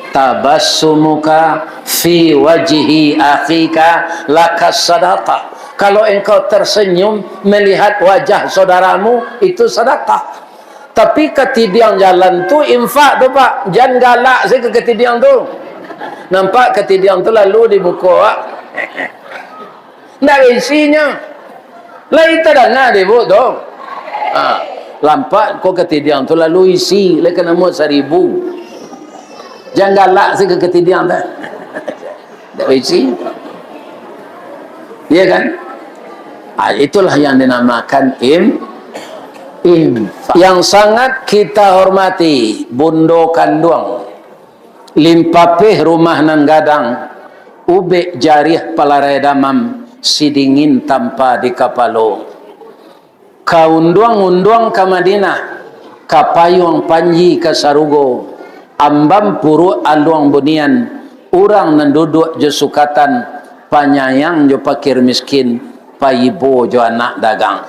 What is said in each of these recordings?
tabassumuka fi wajhi akhika lakas sadaqah. Kalau engkau tersenyum melihat wajah saudaramu, itu sedekah. Tapi ketidiang jalan tu infak tu pak. Jangan galak saya ke ketidiang tu. Nampak ketidiang tu lalu dibuka pak. Nak isinya. Lah itu dana dia bu tu. Lampak kau ketidiang tu lalu isi. Lah kena muat 1,000. Jangan galak saya ke ketidiang tu. Tak isi. Ya kan? Itulah yang dinamakan infak. Yang sangat kita hormati Bundo Kanduang, limpapih rumah nang gadang, ubek jarih palarai damam, sidingin tanpa di kapalo. Kaunduang-unduang ke Madinah, kapayuang panji ke Sarugo, ambam puru aluang bunian, urang nanduduk je sukatan, panyayang jo pakir miskin, paibo jo anak dagang.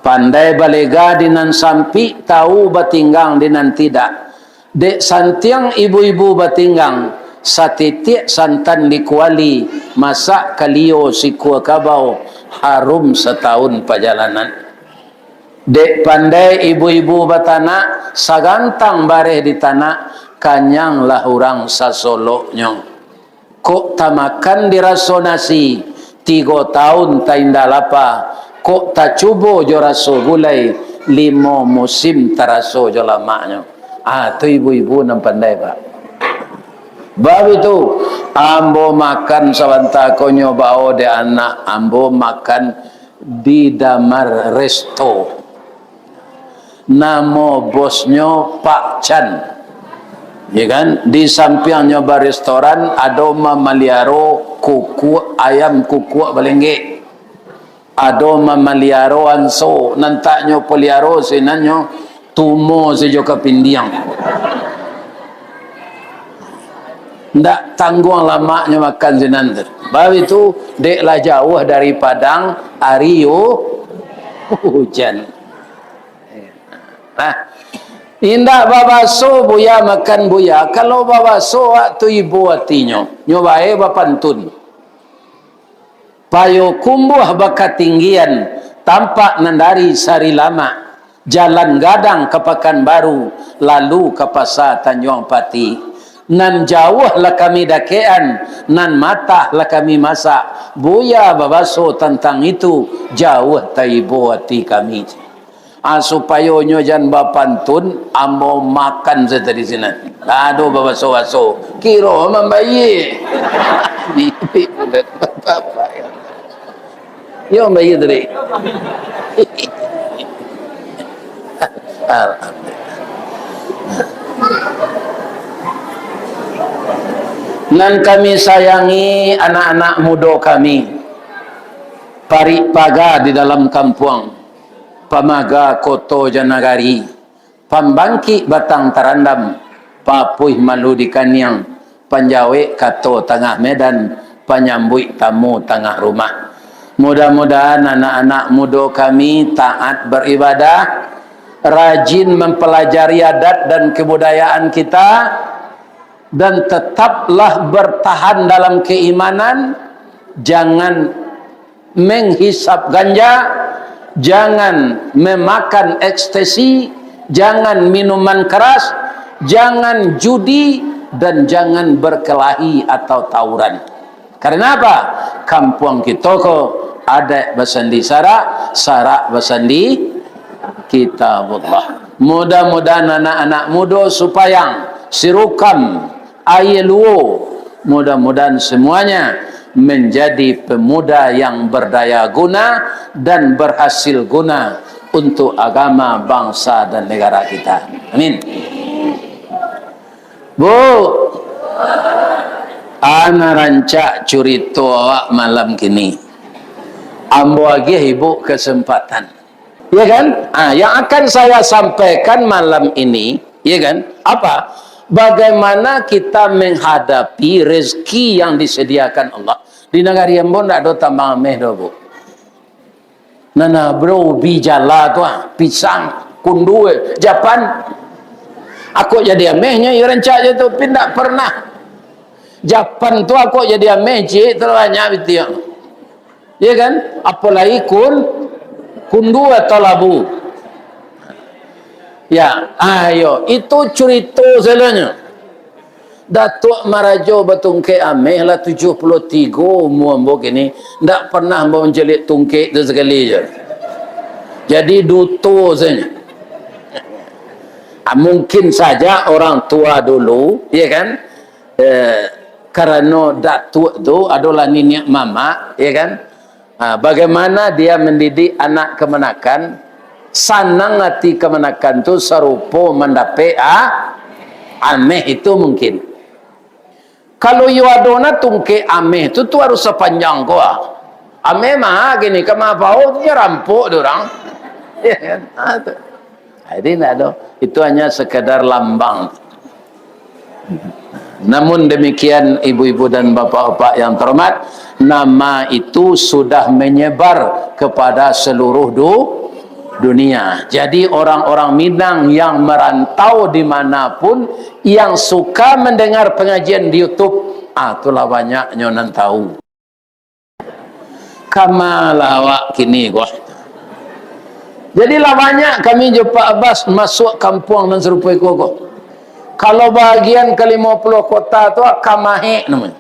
Pandai balega dinan sampi, tahu batinggang dinan tidak. Dek santiang ibu-ibu batinggang, satitik santan dikuali, masak kalio si kuah kabau, harum setahun perjalanan. Dek pandai ibu-ibu batana, sagantang bareh di tanah, kanyang lahurang sasoloknya. Kok tamakan dirasa nasi, 3 tahun tak indah lapa, kok tak cubo jo raso gulai, 5 musim teraso jo lamaknya. Tu ibu-ibu nam pandai pak. Bab itu ambo makan sawanta konyo bao de anak, ambo makan di damar resto. Namo bosnya Pak Chan. Ya kan, di sampingnya bar restoran ada mamaliaro kuku ayam kuku balengge, ada mamaliaro anso nantaknya poliaro sinanyo tumo sejo kapindiang. Ndak tanggung lamaknya makan sinanter. Baru itu deklah jauh dari Padang, Ario hujan. Indak babaso buya makan buya. Kalau babaso waktu ibu hatinya nyobae bapantun. Payo kumbuh bakat tinggian, tampak nandari sari lama. Jalan gadang ke Pekanbaru, lalu ke pasar Tanjung Pati. Nan jauh lah kami dakean, nan matah lah kami masak. Buya babaso tentang itu, jauh ta ibu hati kami. Supaya nyo jan bapantun ambo makan saya dari sini. Aduh babaso-baso kira membayi. Bibi bapak. Yo membayi dari. Nan kami sayangi anak-anak muda kami. Parik paga di dalam kampung. Pamaga koto janagari, pambangki batang tarandam, papuih malu di kanyang, panjawe kato tengah medan, panyambui tamu tengah rumah. Mudah-mudahan anak-anak muda kami taat beribadah, rajin mempelajari adat dan kebudayaan kita, dan tetaplah bertahan dalam keimanan. Jangan menghisap ganja, jangan memakan ekstasi, jangan minuman keras, jangan judi, dan jangan berkelahi atau tawuran. Karena apa? Kampung kita kok ada basandi sarak, sarak basandi kitabullah. Mudah-mudahan anak-anak muda supaya sirukam ayeluo, mudah-mudahan semuanya menjadi pemuda yang berdaya guna dan berhasil guna untuk agama, bangsa dan negara kita. Amin. Bu, ana rancak curito awak malam kini. Ambo agi ibu kesempatan. Ya kan? Yang akan saya sampaikan malam ini, ya kan? Apa? Bagaimana kita menghadapi rezeki yang disediakan Allah. Di negara yang pun tak ada tambang meh dah bu. Nana bro bijala tu pisang kundu Japan. Aku jadi amehnya, ya rencak je tu, pindah pernah. Japan tu aku jadi ameh, cik, terbanyak betul. Ya kan? Apalagi kundu atau labu. Ya, ayo, itu cerita selanya. Datuk Marajo bertungkik ameh lah 73 umur ambo kini. Tak pernah ambo menjelit tungkik tu sekali je. Jadi duto saja. Mungkin saja orang tua dulu, ya kan? Karena datuk tu adalah nenek mama, ya kan? Bagaimana dia mendidik anak kemenakan, sanang hati kemenakan tu serupa mendapat ameh itu mungkin. Kalau you adona tungke ameh tu harus sepanjang gua. Ameh mah gini, kama bau tu rampok dorang. Ya kan? Jadi tak ada. Itu hanya sekadar lambang. Namun demikian ibu-ibu dan bapak-bapak yang terhormat, nama itu sudah menyebar kepada seluruh dunia. Jadi orang-orang Minang yang merantau dimanapun, yang suka mendengar pengajian di YouTube, itulah banyak nyonan tahu. Kamalawak kini gua. Jadilah banyak kami jumpa Abbas masuk kampung dan serupai koko. Kalau bahagian ke-50 kota tu Kamahe namanya.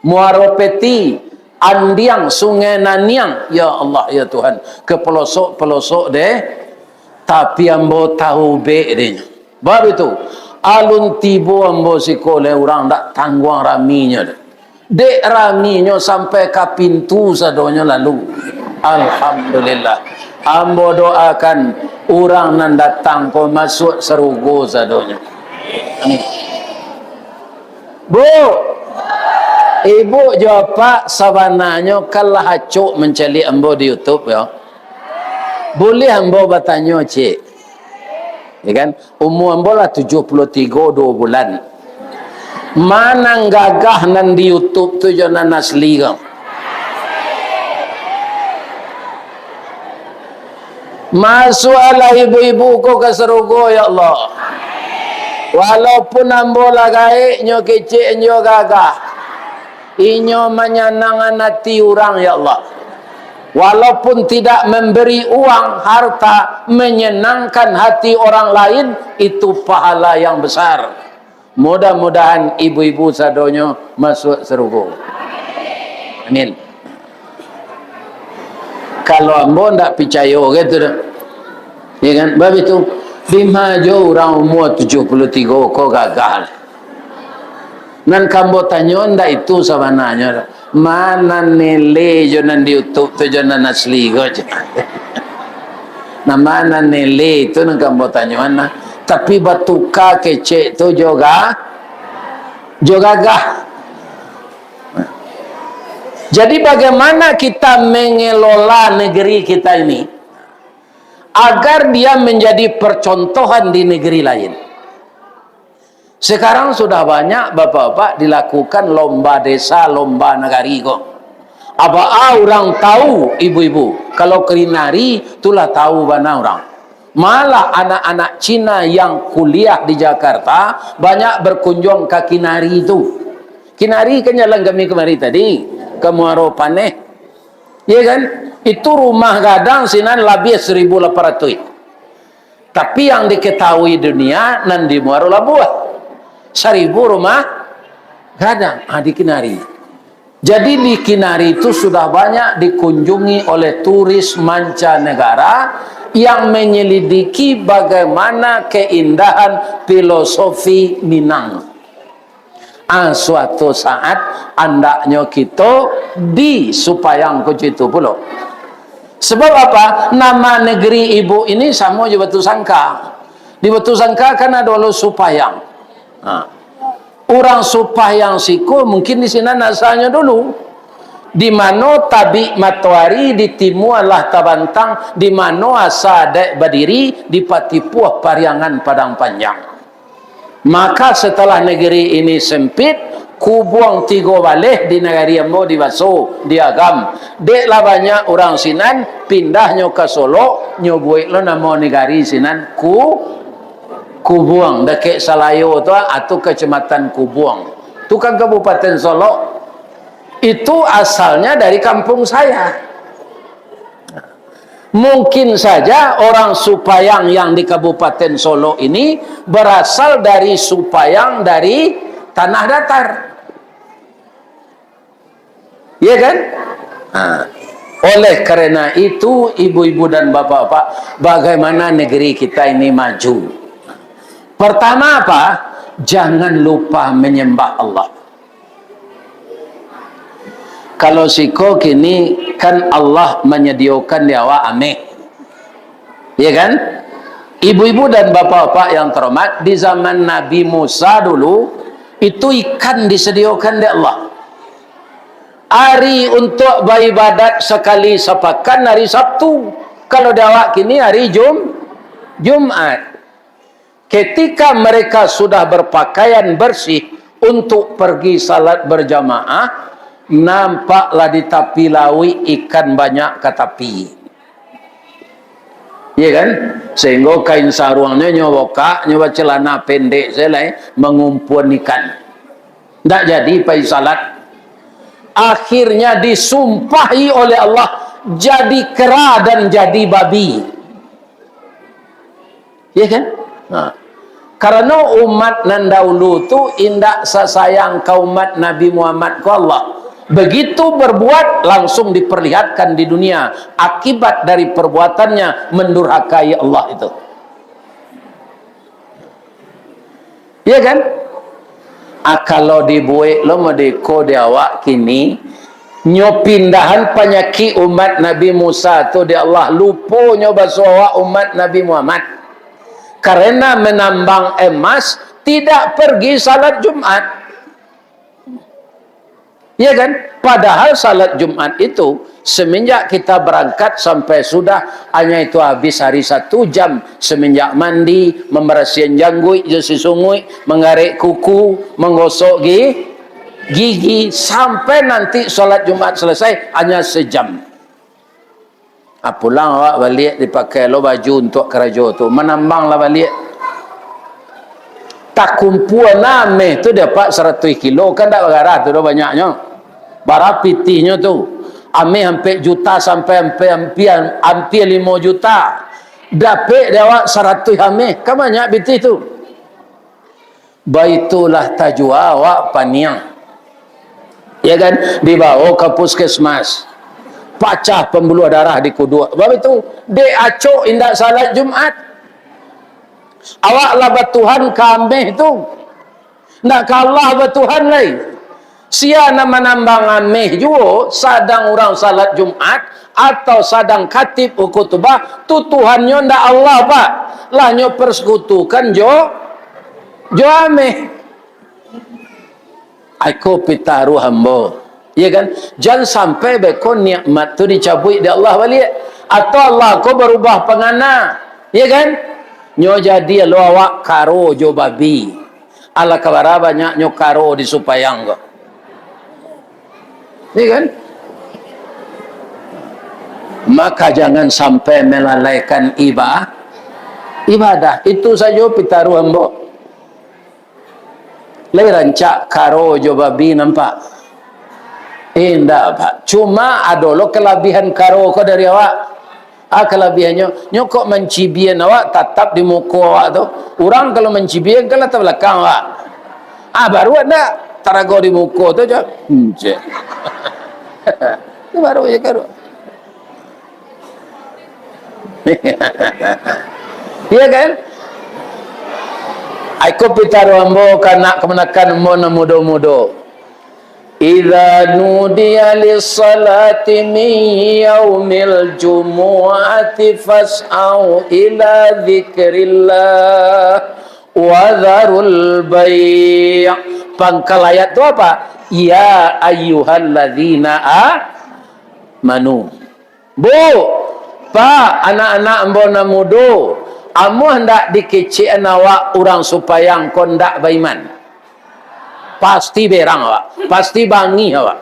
Muaropeti, Andiang, Sungai Naniang, ya Allah ya Tuhan, ke pelosok-pelosok deh. Tapi ambo tahu be deh. Baru itu alun tibo ambo sikole orang tak tangguang raminya deh. Dek raminya sampai ke pintu sadonya lalu. Alhamdulillah. Ambo doakan orang nan datang ko masuk serugo sadonya. Bu, ibu jawab Pak sabananya kalah acuk mencari ambo di YouTube ya. Boleh ambo bertanya cik. Ya kan? Umur ambo lah 73 2 bulan. Mana gagah nan di YouTube tu jangan asli kau. Masuklah ibu-ibu ko ke serugo ya Allah. Walaupun ambo lagai nyo kecik nyo gagah. Inyo menyenangkan hati orang ya Allah. Walaupun tidak memberi uang, harta, menyenangkan hati orang lain, itu pahala yang besar. Mudah-mudahan ibu-ibu sadonyo masuk serugo. Amin. Kalau ambo ndak percaya gitu dah. Ya kan? Sebab itu bima jo orang umur 73 kok gagal. Nan kambo tanya ndak itu sebenarnya. Mana nilai jo nan di YouTube tu jo nan asli go. Nah mana nilai itu nan kambo tanya mana. Tapi batuka kecek tu juga gagah. Jadi bagaimana kita mengelola negeri kita ini agar dia menjadi percontohan di negeri lain. Sekarang sudah banyak bapak-bapak dilakukan lomba desa, lomba negari kok. Apa orang tahu ibu-ibu kalau Kinari itulah tahu mana orang. Malah anak-anak Cina yang kuliah di Jakarta banyak berkunjung ke Kinari itu. Kinari kan jalan kami kemari tadi ke Muaro Paneh, ya kan? Itu rumah gadang sinan lebih 1.800. Tapi yang diketahui dunia nan di Muaro Labuah 1.000 rumah gadang di Kinari. Jadi di Kinari itu sudah banyak dikunjungi oleh turis mancanegara yang menyelidiki bagaimana keindahan filosofi Minang. Suatu saat andaknya kita di Supayang ke situ pula. Sebab apa? Nama negeri ibu ini sama je Batu Sangka. Di Batu Sangka kan ada orang Supayang. Orang Supayang siku mungkin di sini asalnya dulu. Di mana Tabi Matahari di Timualah Tabantang, di mana asal dek berdiri di Patipuah Pariangan Padang Panjang. Maka setelah negeri ini sempit, kubuang 3 baleh di negeri ambo di Baso, di Agam. Deklah banyak orang sinan pindahnya ke Solo, nyobuik lo nama negeri sinan Kubuang dekat Salayo tu atau Kecamatan Kubuang. Tu kan Kabupaten Solo. Itu asalnya dari kampung saya. Mungkin saja orang Supayang yang di Kabupaten Solo ini berasal dari Supayang dari tanah datar. Ya kan? Oleh karena itu, ibu-ibu dan bapak-bapak, bagaimana negeri kita ini maju? Pertama apa? Jangan lupa menyembah Allah. Kalau siko kini kan Allah menyediakan nyawa ameh. Ya kan? Ibu-ibu dan bapak-bapak yang terhormat, di zaman Nabi Musa dulu itu ikan disediakan oleh Allah. Hari untuk beribadat sekali sepekan hari Sabtu. Kalau dawak kini hari Jumat. Ketika mereka sudah berpakaian bersih untuk pergi salat berjamaah, nampaklah di tepi laut ikan banyak ke tepi. Ya kan? Sehingga kain sarungnya nyoba celana pendek selai mengumpul ikan. Tak jadi pergi salat. Akhirnya disumpahi oleh Allah jadi kera dan jadi babi. Ya kan? Karena umat nan dahulu tu indak sesayang ke umat Nabi Muhammad ke Allah. Begitu berbuat langsung diperlihatkan di dunia akibat dari perbuatannya mendurhakai Allah itu. Ya kan? Kalau dibuat lo medeko dia awak kini nyopindahan penyakit umat Nabi Musa tu dia Allah lupa nyoba suara umat Nabi Muhammad. Karena menambang emas tidak pergi salat Jumat. Ya kan? Padahal salat Jumat itu semenjak kita berangkat sampai sudah hanya itu habis hari 1 jam. Semenjak mandi, membersihkan janggut, jasi sungut, mengarik kuku, menggosok gigi sampai nanti salat Jumat selesai hanya sejam. Pulang awak balik dipakai lo baju untuk kerja tu menambang lah balik tak kumpulan nameh tu dapat 100 kilo kan tak bergarah tu dah banyaknya barang pitihnya tu ameh hampir juta sampai hampir 5 juta dapat dia awak 100 ameh kan banyak pitih tu baitulah tajwa awak paniang ya kan dibawa ke puskesmas pacah pembuluh darah di kuduk. Sebab itu, dek acok indak salat Jumat. Awak lah bertuhan kambih tu. Nak kalah bertuhan lain. Sia nama nambang amih juga, sadang orang salat Jumat, atau sadang khatib khutbah, tu Tuhannya ndak Allah pak. Lah nyo persekutukan jo amih. Aku pitaru hamba. Ya kan? Jangan sampai bekon nikmat tu dicabut di Allah balik. Atau Allah ko berubah pengana. Ya kan? Nyo jadi lo awak karo jo babi. Ala kabara banyak nyo karo di Supayang ko. Ya kan? Maka jangan sampai melalaikan ibadah. Itu saja pitaru hamba. Lai rancak karo jo babi nampak. Enggak pak, cuma ada lo kelebihan karo ko dari awak. Kelebihannya nyokok mencibian awak tetap di muka awak tu. Orang kalau mencibian kan letak belakang awak. Baru ada tarago di muka tu je. Itu baru ya karo. Iya kan? Aku pitaru ambo kanak kemenakan mo na mudo-mudo. Idza nudiya lis-salati min yaumil jumu'ati fas'au ila dzikrillah wa dzarul bai'. Pangkal ayat itu apa? Ya ayyuhalladzina amanu. Bu, pak, anak-anak mbona mudo, amu hendak dikecik awak orang Supayang kon ndak beriman. Pasti berang awak, pasti bangi awak.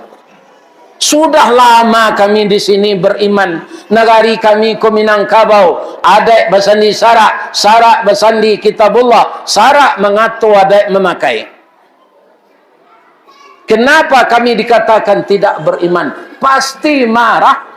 Sudah lama kami di sini beriman. Negari kami ko Minangkabau. Adat bersandi sarak. Sarak bersandi kitabullah. Sarak mengatur adat memakai. Kenapa kami dikatakan tidak beriman? Pasti marah.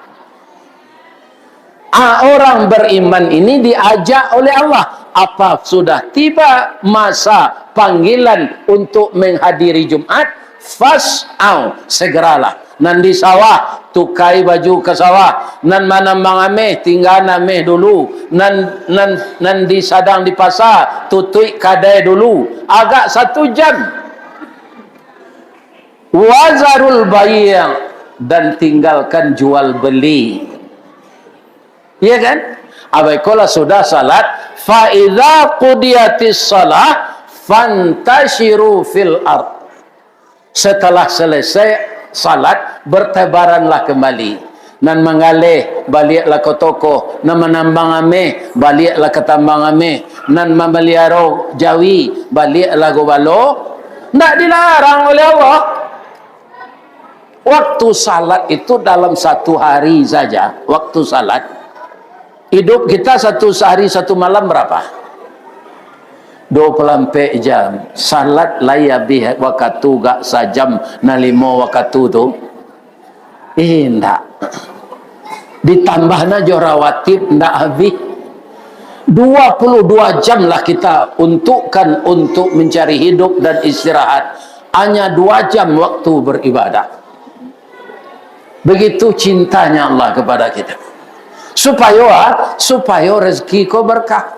Orang beriman ini diajak oleh Allah. Apa sudah tiba masa panggilan untuk menghadiri Jumat? Fas'au, segeralah. Nan di sawah, tukai baju ke sawah. Nan manambang ameh, tinggal ameh dulu. Nan di sadang di pasar, tutui kadai dulu. Agak 1 jam. Wazarul bayang, dan tinggalkan jual beli. Iya kan? Abaikola sudah salat, fa idza qudiyatis salah fantashiru fil ard. Setelah selesai salat, bertebaranlah kembali. Nan mengalih, baliklah ke toko. Nan menambang ameh, baliklah ke tambang ameh. Nan memelihara jawi, baliklah ke balo. Tak dilarang oleh Allah. Waktu salat itu dalam 1 hari saja. Waktu salat. Hidup kita 1 hari 1 malam berapa? 24 jam. Salat layabih waktu gak sajam na 5 waktu tu. Ndak. Ditambahna jo rawatib ndak habis. 22 jam lah kita untukkan untuk mencari hidup dan istirahat. Hanya 2 jam waktu beribadah. Begitu cintanya Allah kepada kita. Supaya rezeki ko berkah.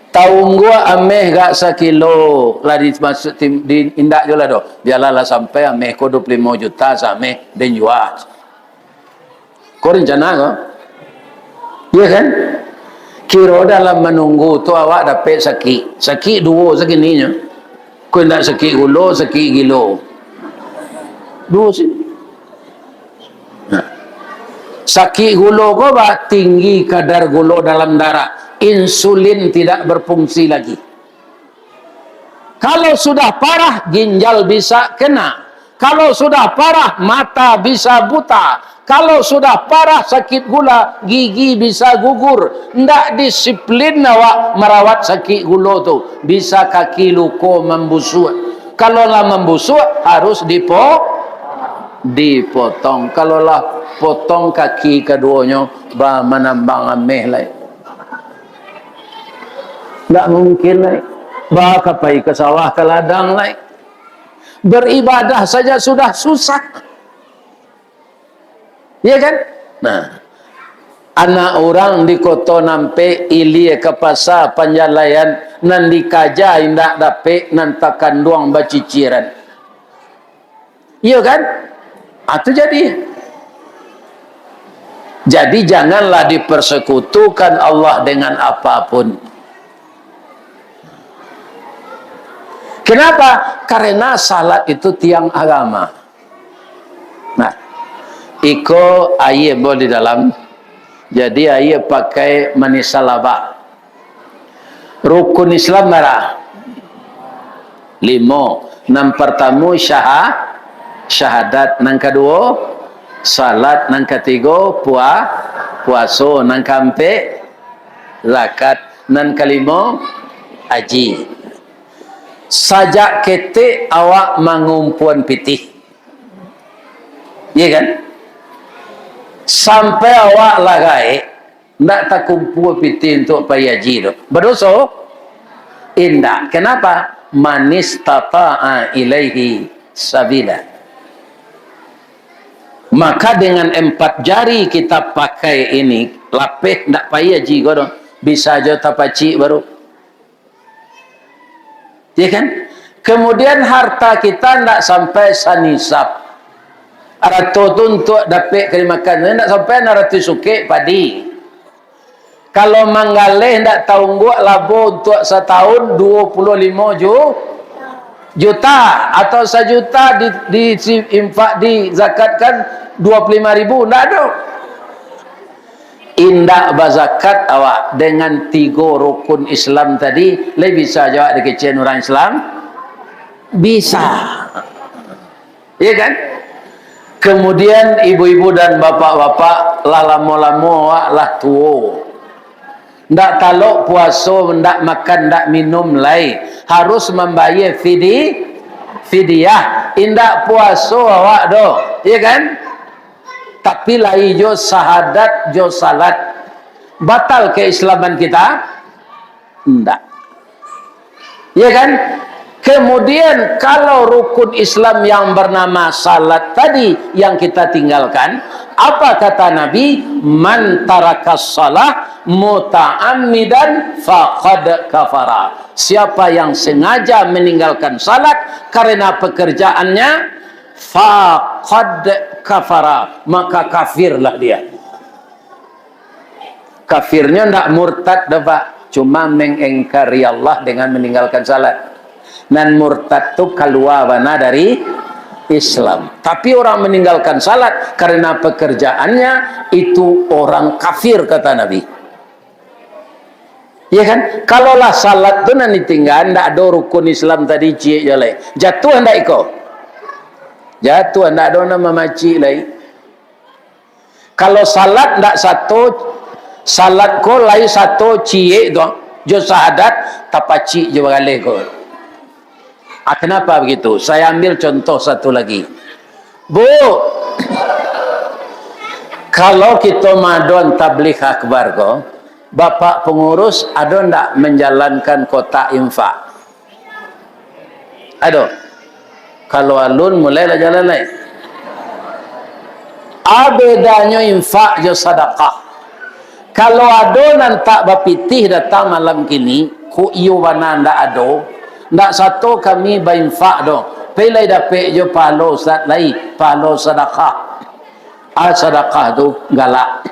Tahun gua ameh gak 1 kilo lari masuk di indak jula do. Biarlah sampai ameh ko 25 juta sameh dan jual. Kau rencana ko? Iya kan? Kira dalam menunggu tu awak dapat sakit. Sakit 2 segininya. Kau nak sakit gulo, sakit gilo. 2 sini. Sakit gula ko ba tinggi kadar gula dalam darah, insulin tidak berfungsi lagi. Kalau sudah parah ginjal bisa kena. Kalau sudah parah mata bisa buta. Kalau sudah parah sakit gula gigi bisa gugur. Ndak disiplin awak merawat sakit gula tu, bisa kaki luko membusuk. Kalau lah membusuk harus dipotong. Kalau lah potong kaki keduanya, bah menambang ameh lain. Tak mungkin lain. Bah kapai ke sawah ke ladang lain. Beribadah saja sudah susah. Ya kan? Nah, anak orang di kota nampe ilie ke pasar Panjalayan nan dikaja indak dapat nan takan doang baciciran. Iya kan? Itu jadi janganlah dipersekutukan Allah dengan apapun. Kenapa? Karena salat itu tiang agama. Nah, iko ayat boleh di dalam. Jadi ayat pakai manisalaba. Rukun Islam berapa? 5. Yang pertama syahadat, yang kedua salat, yang ketiga puasa, yang keempat zakat, yang kelima haji. Sajak ketik awak mengumpuan pitih, ya kan? Sampai awak lagai nak tak kumpul pitih untuk pergi haji tu berdosa? Indah. Kenapa? Manis tata'a ilaihi sabila. Maka dengan 4 jari kita pakai ini, lapih tak payah haji ko dong. Bisa aja tapacik baru. Ya kan? Kemudian harta kita tak sampai sanisab. Rato tu untuk dapat kali makan. Tak sampai 600 sukik padi. Kalau manggalih tak tahu gua labo untuk setahun 25 juta atau 1 juta infak dizakatkan 25.000, tak ada. Indak berzakat awak dengan 3 rukun Islam tadi, lebih bisa jawab dikecil orang Islam? Bisa. Ya kan? Kemudian ibu-ibu dan bapak-bapak lah lama-lama lah tua. Ndak talok puasa, ndak makan, ndak minum lai. Harus membayar fidyah. Indak puasa awak doh. Ya kan? Tapi lai jo syahadat, jo salat. Batal keislaman kita? Ndak. Ya kan? Kemudian kalau rukun Islam yang bernama salat tadi yang kita tinggalkan, apa kata Nabi? Man tarakas salah muta'ammidan faqad kafara. Siapa yang sengaja meninggalkan salat karena pekerjaannya, faqad kafara, maka kafirlah dia. Kafirnya ndak murtad dah Pak, cuma mengingkari Allah dengan meninggalkan salat. Dan murtad itu keluar mana dari Islam. Tapi orang meninggalkan salat karena pekerjaannya, itu orang kafir kata Nabi. Ya kan? Kalaulah salat itu nanti tinggal, tidak ada rukun Islam tadi cik jalai. Jatuh hendak ikut. Jatuh hendak ada nama macik lai. Kalau salat tidak satu, salat ko lai satu cik tu, jo sahadat tapacik jo balai ko. Kenapa begitu? Saya ambil contoh satu lagi. Bu, kalau kita madon tabligh akbar ko, bapak pengurus ada ndak menjalankan kotak infak? Ada. Kalau alun mulailah jalan lain. Bedanya infak jo sedekah. Kalau ada nan tak bapitih datang malam kini, ku iyo wana ndak ada. Ndak satu kami bainfak do. Pilai dapat jo palo sat lai, palo sedekah. Sedekah tu galak.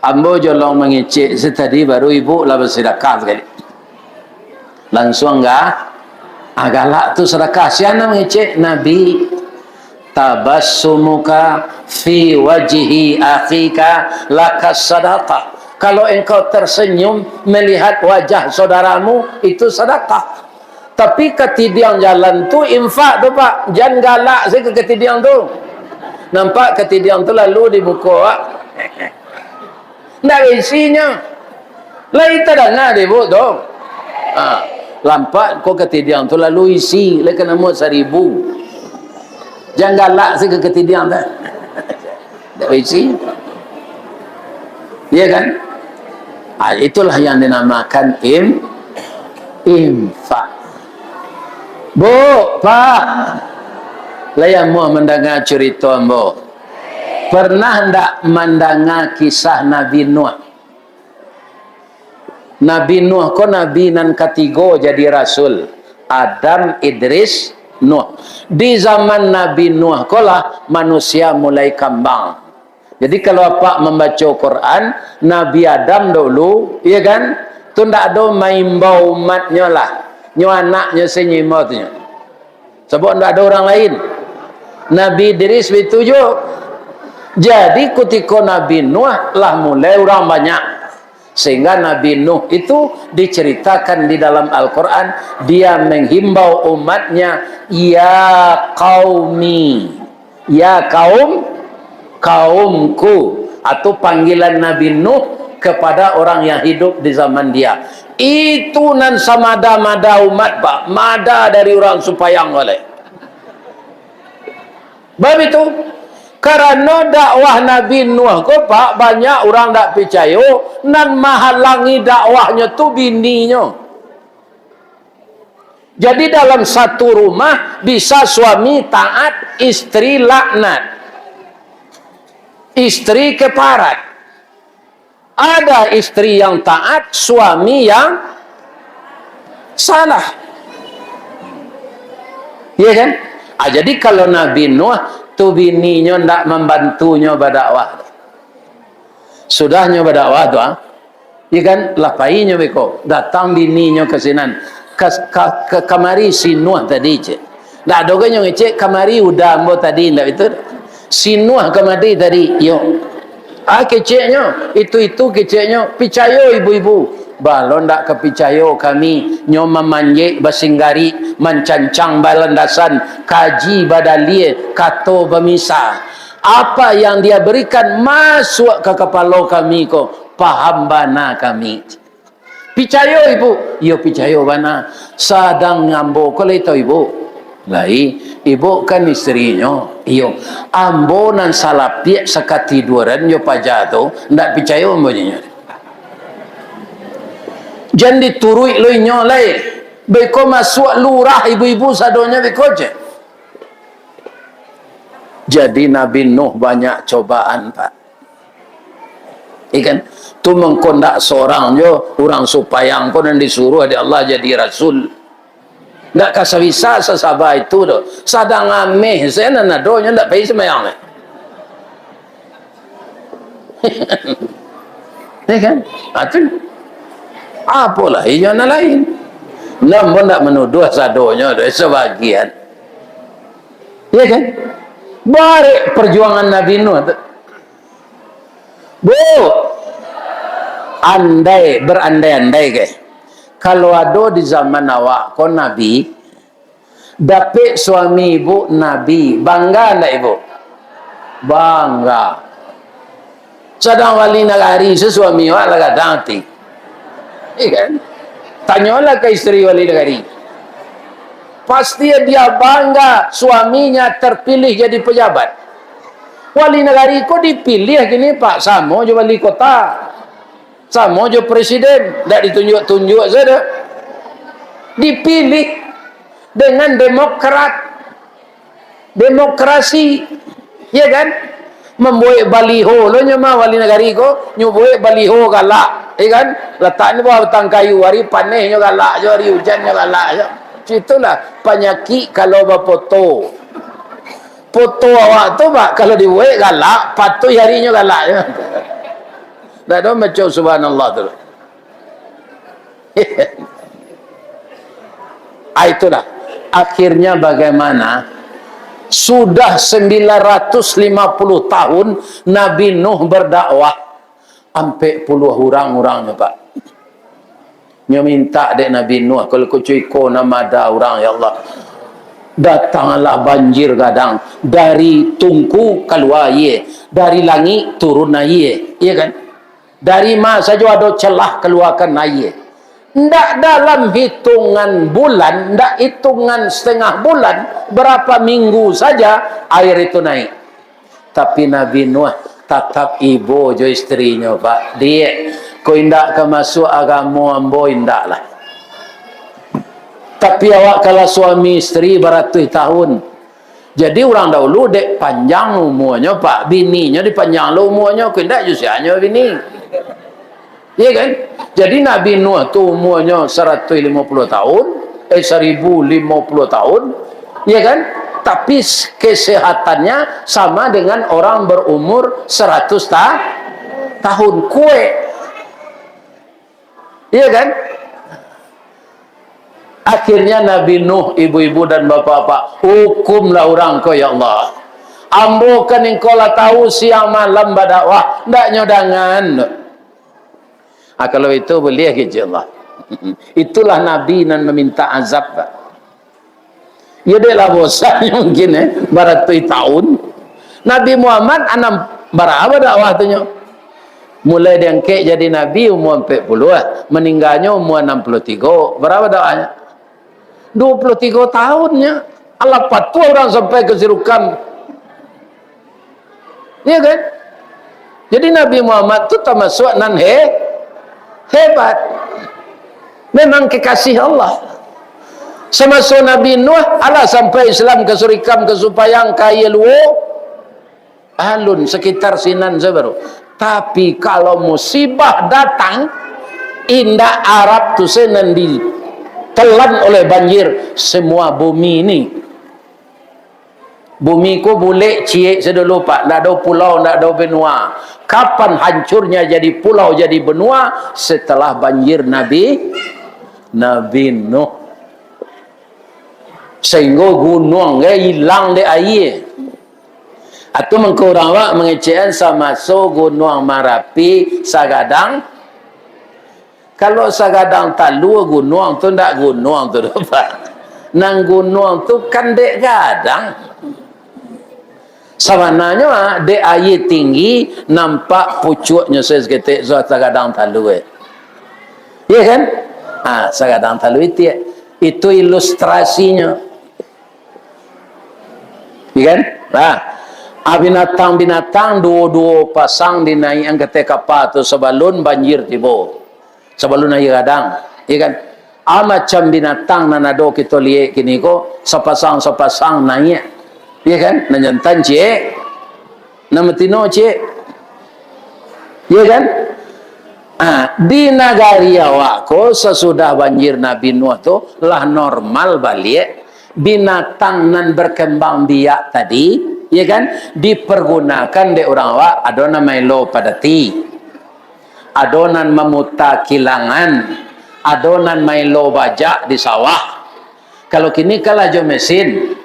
Ambo jolong mengecek setadi baru ibu lah bersedekah sekali. Langsung enggak? Galak tu sedekah. Siapa mengecek? Nabi. Tabassumuka fi wajhi akhika lakas sedekah. Kalau engkau tersenyum melihat wajah saudaramu, itu sedekah. Tapi ketidian jalan tu infak tu Pak. Jangan galak saya ke ketidian tu. Nampak ketidian tu lalu di muka Pak. Tak isinya. Lain tak dengar dia buat tu. Lampak kau ketidian tu lalu isi. Lain kena muat 1,000. Jangan galak saya ke ketidian tu. Tak isi. Ya kan? Itulah yang dinamakan infak. Bu, Pak, layan mau mendengar cerita bu. Pernah tak mendengar kisah Nabi Nuh? Nabi Nuh ko nabi nan ketiga jadi rasul. Adam, Idris, Nuh. Di zaman Nabi Nuh ko lah manusia mulai kembang. Jadi kalau apa membaca Quran, Nabi Adam dulu, ya kan? Tu ndak ada maimbau umatnya lah. Nyo anaknya senyimotnya. Sebab ndak ada orang lain. Nabi Idris begitu juga. Jadi ketika Nabi Nuh lah mulai orang banyak. Sehingga Nabi Nuh itu diceritakan di dalam Al-Quran, dia menghimbau umatnya, ya qaumi, ya kaumku, atau panggilan Nabi Nuh kepada orang yang hidup di zaman dia. Itu nan samada-mada umat Pak, mada dari orang supayang oleh. Bab itu karena dakwah Nabi Nuh ko Pak, banyak orang tak percaya, nan menghalangi dakwahnya tu bininya. Jadi dalam satu rumah bisa suami taat, istri laknat. Istri keparat. Ada istri yang taat, suami yang salah. Ya kan? Jadi kalau Nabi Nuh tu bininya ndak membantunya berdakwah. Sudahnya berdakwah tu ya kan, lapainya beko. Datang bininya ke sinan. Ke kamari si Nuh tadi je. Ndak ada orang yang ngecek kamari udah ambo tadi ndak betul. Si Nuh kamari tadi yo. Keceknya itu keceknya. Percaya ibu-ibu. balon ndak kepicayo kami nyo memanjek basinggari mencancang balandasan kaji badalie kato bemisa. Apa yang dia berikan masuk ke kepala kami ko, paham bana kami. Picayo ibu, yo picayo bana. Sadang ngambo kalau itu ibu. Lai, ibu kan istrinya. Iyo, ambo nan salah piak sekat tiduran yo pajato, ndak picayo ambonya. Jangan diturui lo nyolai. Beko masuk lurah ibu-ibu sadonya beko je. Jadi Nabi Nuh banyak cobaan pak. Ikan tu mengkondak seorang jo orang supayang pun yang disuruh oleh Allah jadi rasul. Ndak kasawisa sesabah itu do. Sadang ameh saya nadonya ndak payah semayang. Ikan atu apalah ijana lain. Namun tak menuduh sadonya dari sebagian. Ya kan? Barik perjuangan Nabi Nuh. Bu, berandai-andai ke. Kalau ada di zaman awak kau Nabi, dapet suami ibu Nabi, bangga enggak ibu? Bangga. Sedang wali nagari sesuami awak laga danti. Iya kan? Tanyalah ke istri wali negari. Pasti dia bangga suaminya terpilih jadi pejabat. Wali negari kok dipilih gini pak, sama je wali kota, sama je presiden, tidak ditunjuk-tunjuk saja. Dipilih dengan demokrasi, ya kan? Membuat baliho, lo nyama wali negari ko, nyubuat baliho galak. Kan letak ni bawah batang kayu, hari panahnya galak je, hari hujannya galak je. Itulah penyakit kalau berfoto. Foto awak tu pak kalau dibuat galak, patuh harinya galak je. Tak ada macam subhanallah tu. Itulah akhirnya bagaimana sudah 950 tahun Nabi Nuh berdakwah. Sampai puluh orang-orangnya pak. Dia minta dek Nabi Nuh. Kalau kuciko nama ada orang ya Allah. Datanglah banjir gadang. Dari tungku keluar ye. Dari langit turun ye. Iya kan? Dari mana saja ada celah keluarkan ye. Ndak dalam hitungan bulan. Ndak hitungan setengah bulan. Berapa minggu saja air itu naik. Tapi Nabi Nuh tatap ibu jo istrinya pak, dia kau indak ke masuk agama ambo indak lah. Tapi awak kalau suami istri beratus tahun, jadi orang dahulu dek panjang umurnya pak, bininya dipanjang lo umurnya, kau indak usianya bini, iya kan? Jadi Nabi Nuh tu umurnya 150 tahun, 1050 tahun, iya kan? Tapi kesehatannya sama dengan orang berumur 100 tahun kue. Iya kan? Akhirnya Nabi Nuh, ibu-ibu dan bapak-bapak, hukumlah orang kau ya Allah. Ambo kan engkau lah tahu siang malam berdakwah, ndak nyodangan. Kalau itu boleh ke Allah. Itulah Nabi yang meminta azab pak. Ya dia lah bosannya mungkin beratus tahun. Nabi Muhammad anam berapa dakwah tu mulai diangkat jadi Nabi umur 40 meninggalnya umur 63. Berapa dakwahnya? 23 tahunnya. Allah patuh orang sampai ke Sirukam. Iya kan? Jadi Nabi Muhammad tu termasuk nan hebat. Memang kekasih Allah. Semasa Nabi Nuh Allah sampai Islam ke Surikam ke Supayang kaya luo alun sekitar sinan sebaru. Tapi kalau musibah datang indah Arab tu senan ditelan oleh banjir semua bumi ini. Bumi ku boleh ciek sedulu pak, tak ada pulau, tak ada benua. Kapan hancurnya jadi pulau jadi benua? Setelah banjir Nabi Nuh. Sehingga gunung hilang di air. Atau mengkurang wak mengecehan sama so gunung Marapi Sagadang Kalau sagadang talu gunung tu ndak gunung tu Pak. Nang gunung tu kan dek gadang. Sebenarnya dek air tinggi nampak pucuknya seketik zat sagadang talu. Ya kan? Sagadang talu itu ilustrasinya. Ya kan? Binatang-binatang dua-dua pasang dinaik ang kete kapal tu sebelum banjir tiba. Sebelum air gadang. Ya kan? Macam binatang nanado kita lihat kini ko sepasang-sepasang naik. Ya kan? Nanyantan cik. Namatino cik. Ya kan? Di negari awak ko sesudah banjir Nabi Nuh tu lah normal balik. Binatang nan berkembang biak tadi, ya kan, dipergunakan di orang awak adonan mailo padati, adonan memuta kilangan, adonan mailo bajak di sawah. Kalau kini kalah jo mesin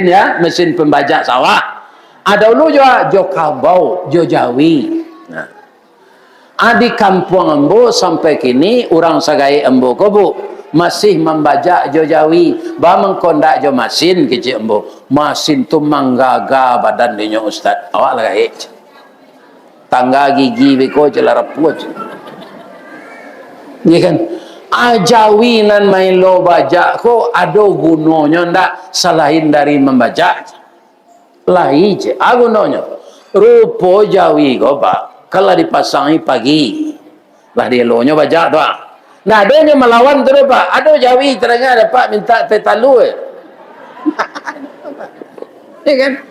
ya, mesin pembajak sawah. Ada dulu jo kabau, jo jawi. Di kampung embo sampai kini orang sagai embo ko bu masih membajak jo jawi, mengkondak jo masin kecil embo. Masin tu manggaga badan dia ustaz. Awak lah tangga gigi beko celara puas. Ni kan jawi nan main lo bajak ko ado gunanya ndak selain dari membajak. Lain je gunanya. Rupo jawi ko Pak kalau dipasangi pagi lah dia lo nya bajak doang. Nah, dia melawan tu Pak. Ada jawi terengah dapat minta tetalu. Ya kan?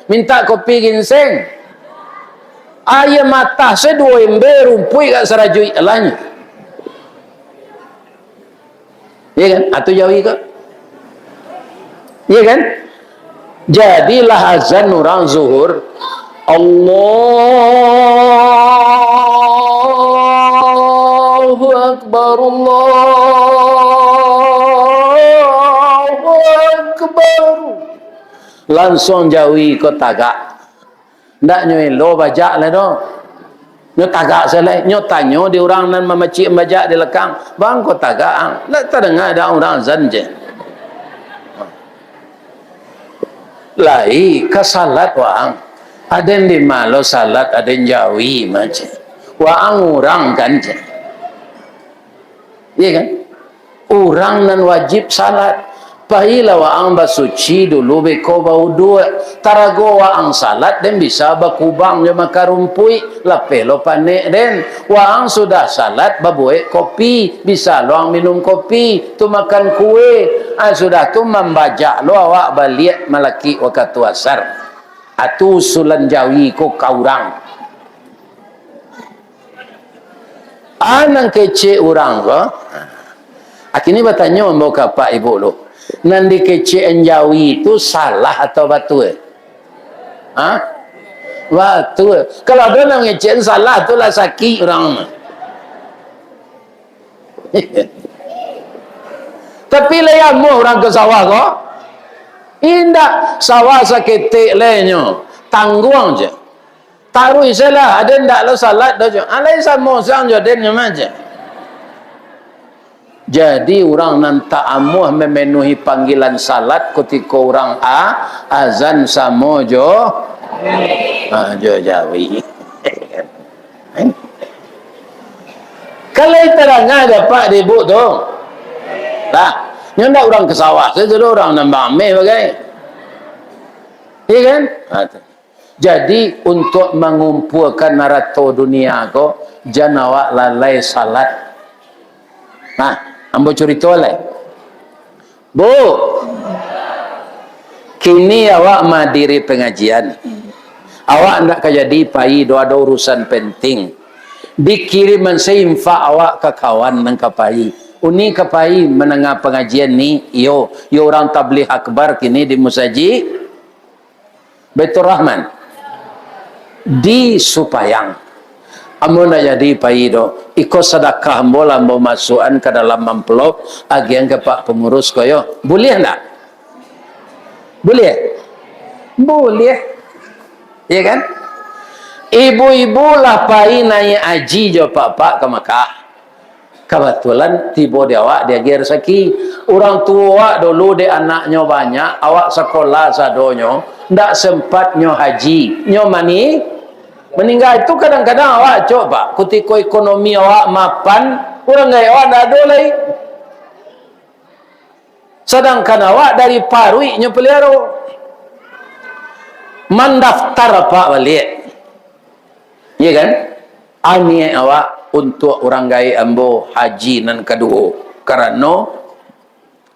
Minta kopi ginseng. Ayam mata sedua ember rumpui kat serajui alanya. Ya kan? Atau jawi ke? Ya kan? Jadilah azan orang zuhur. Allahu Akbar, Allahu Akbar. Langsung jawi ko tagak. Ndak nyoy lo bajak lah do. Nyo tagak selai. Nyo tanyo di orang nan memacik bajak di lekang. Bang ko tagak ang. Ndak terdengar ada orang azan je. Lai ke salat wang. Ada yang di malo salat, ada yang jawi macam. Wang orang kan je. Iya kan? Orang nan wajib salat. Pahilah waang basuci dulu beko bau dua. Tarago waang salat dan bisa bakubang dia makan rumpui. Lapelo panek den. Waang sudah salat babuek kopi. Bisa loang minum kopi. Tu makan kue. Sudah tu membajak lo awak balik malaki waktu asar. Atu usulan jawi ko kaurang. Anang kece orang ko. Akini bertanya membawa Pak Ibu lo. Nanti keceen jawi itu salah atau batu? Batu. Kalau ada yang ngeceen salah itulah sakit orang. Tapi layamu orang ke sawah kok. Indah sawah sakitik lainnya. Tangguang je. Taruh isalah. Ada ndak lo salat dah je. Alai sama sang je den macam. Jadi orang nan ta'amuh memenuhi panggilan salat ketika orang azan samo jo jawi. Kalau terang ada Pak Ibu tu. Lah, ni ndak orang ke sawah, saya dulu orang nambang meh bagai. Iya kan? Jadi untuk mengumpulkan narato dunia ko jangan awak lalai salat. Ambo cerita lah. Bu, kini awak madiri pengajian. Awak nak jadi pai doa urusan penting. Dikirim seinfa awak ke kawan nang kapai. Uni kapai menengah pengajian ni, yo orang tabligh akbar kini di Musaji Baitur Rahman di Supayang. Amun jadi paido ikut sedekah bola mau masukan ke dalam amplop agian ke Pak pengurus koyo boleh enggak? Boleh ya kan? Ibu-ibu lah pai naik haji jo Pak ke Mekah Kebetulan tiba dia awak dia gear saki. Orang tua awak dulu dia anaknya banyak, awak sekolah sadonyo, ndak sempatnya haji. Nyo mani meninggal itu kadang-kadang awak coba ketika ekonomi awak mapan, orang gaya awak ndak ada lagi. Sedangkan awak dari parui nyo pelihara. Mendaftar pak balik. Ya kan? Ani awak untuk orang gaya ambo haji nan kedua karena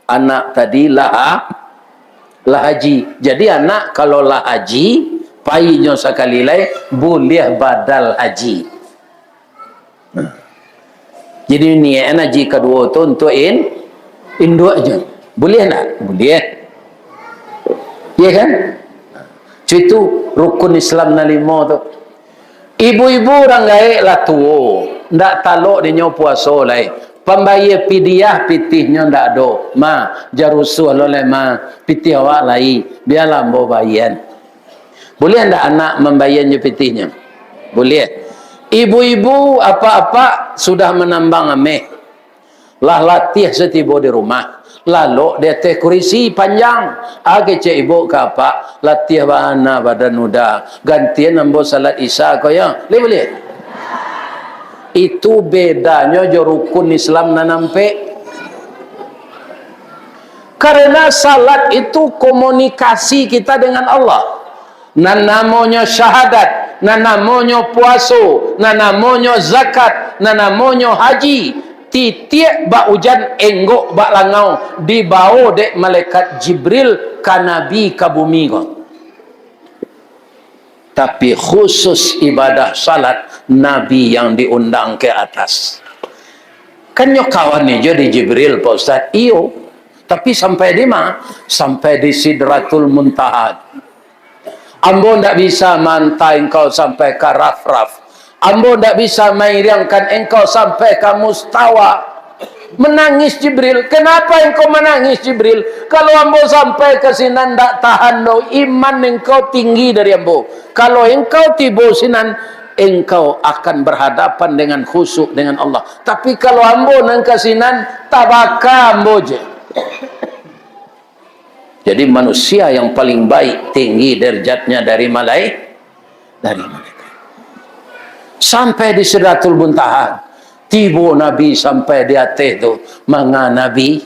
anak tadi lah haji. Jadi anak kalau lah haji payinyo sekali lai boleh badal haji. Jadi ni haji kedua tu untuk induk aja. Boleh tak? Boleh. Ya kan? Itu rukun Islam na 5 tu. Ibu-ibu orang gaik lah tua. Ndak taluk dia puasa lai. Pembayar pidiah pitihnya ndak ada. Ma, jarusuh lo lai ma. Pitih awak lai. Biarlah mau bayan. Boleh ndak anak membayarnya pitihnya? Boleh. Ibu-ibu apa-apa sudah menambang ameh. Lah latih setiba di rumah. Lalu dia teh kurisi panjang. Age cik ibu ke apa? Latih bahana badan muda. Gantian ambo salat isya kau ya. Boleh. Itu bedanya jo rukun Islam na nampe. Karena salat itu komunikasi kita dengan Allah. Nan namanya syahadat, nan namanya puasa, nan namanya zakat, nan namanya haji. Titik bak hujan enggok bak langau dibawa dek malaikat Jibril ka nabi ka bumi ko. Tapi khusus ibadah salat nabi yang diundang ke atas. Kan yo kawan ni jadi Jibril Pak Ustaz. Iyo. Tapi sampai di mana? Sampai di Sidratul Muntaha. Ambo ndak bisa mantai engkau sampai ke Raf-Raf. Ambo tidak bisa mengiringkan engkau sampai ke mustawa. Menangis Jibril. Kenapa engkau menangis Jibril? Kalau ambo sampai ke sinan tidak tahan lo, iman engkau tinggi dari ambo. Kalau engkau tiba sinan, engkau akan berhadapan dengan khusyuk dengan Allah. Tapi kalau ambo nang ke sinan, tabaka ambo je. Jadi manusia yang paling baik, tinggi derajatnya dari malaikat. Sampai di Sidratul Muntaha, tiba Nabi sampai di atas tu, maka Nabi